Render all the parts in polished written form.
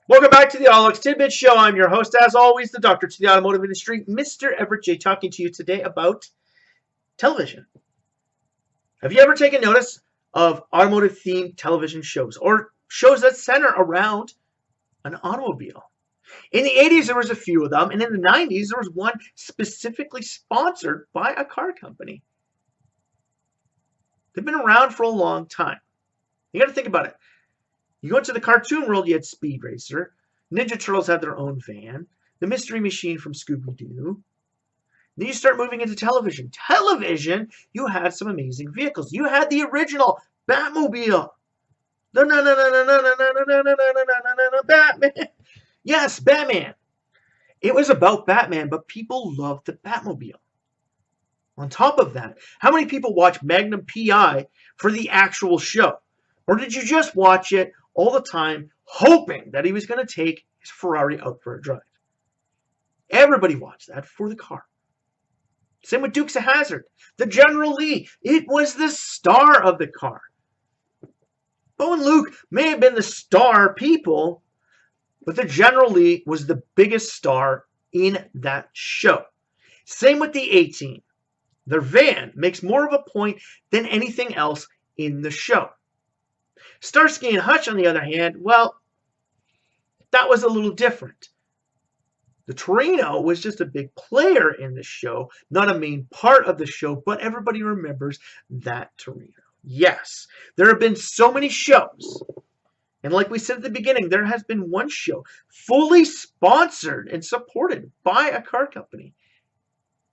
Welcome back to the AutoLooks Tidbit Show. I'm your host, as always, the doctor to the automotive industry, Mr. Everett J, talking to you today about television. Have you ever taken notice of automotive-themed television shows or shows that center around an automobile? In the 80s, there was a few of them, and in the 90s, there was one specifically sponsored by a car company. They've been around for a long time. You got to think about it. You go into the cartoon world, you had Speed Racer. Ninja Turtles had their own van. The Mystery Machine from Scooby-Doo. Then you start moving into television. Television, you had some amazing vehicles. You had the original Batmobile. Batman. Yes, Batman. It was about Batman, but people loved the Batmobile. On top of that, how many people watch Magnum PI for the actual show? Or did you just watch it all the time, hoping that he was going to take his Ferrari out for a drive? Everybody watched that for the car. Same with Dukes of Hazzard. The General Lee, it was the star of the car. Bo and Luke may have been the star people, but the General Lee was the biggest star in that show. Same with the A-Team. Their van makes more of a point than anything else in the show. Starsky and Hutch, on the other hand, well, that was a little different. The Torino was just a big player in the show, not a main part of the show, but everybody remembers that Torino. Yes, there have been so many shows. And like we said at the beginning, there has been one show fully sponsored and supported by a car company.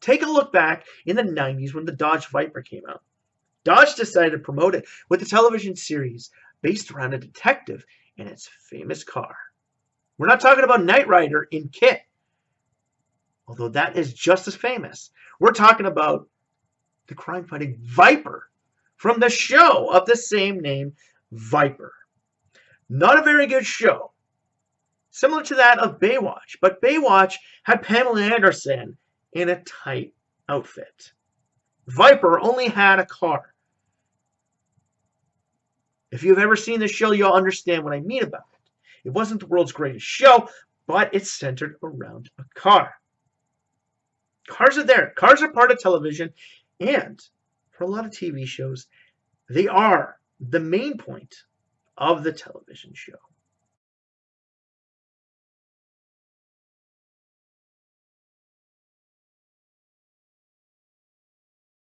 Take a look back in the 90s when the Dodge Viper came out. Dodge decided to promote it with a television series based around a detective and its famous car. We're not talking about Knight Rider in KITT, although that is just as famous. We're talking about the crime-fighting Viper from the show of the same name, Viper. Not a very good show. Similar to that of Baywatch, but Baywatch had Pamela Anderson in a tight outfit. Viper only had a car. If you've ever seen the show, you'll understand what I mean about it. It wasn't the world's greatest show, but it's centered around a car. Cars are there. Cars are part of television, and for a lot of TV shows, they are the main point of the television show.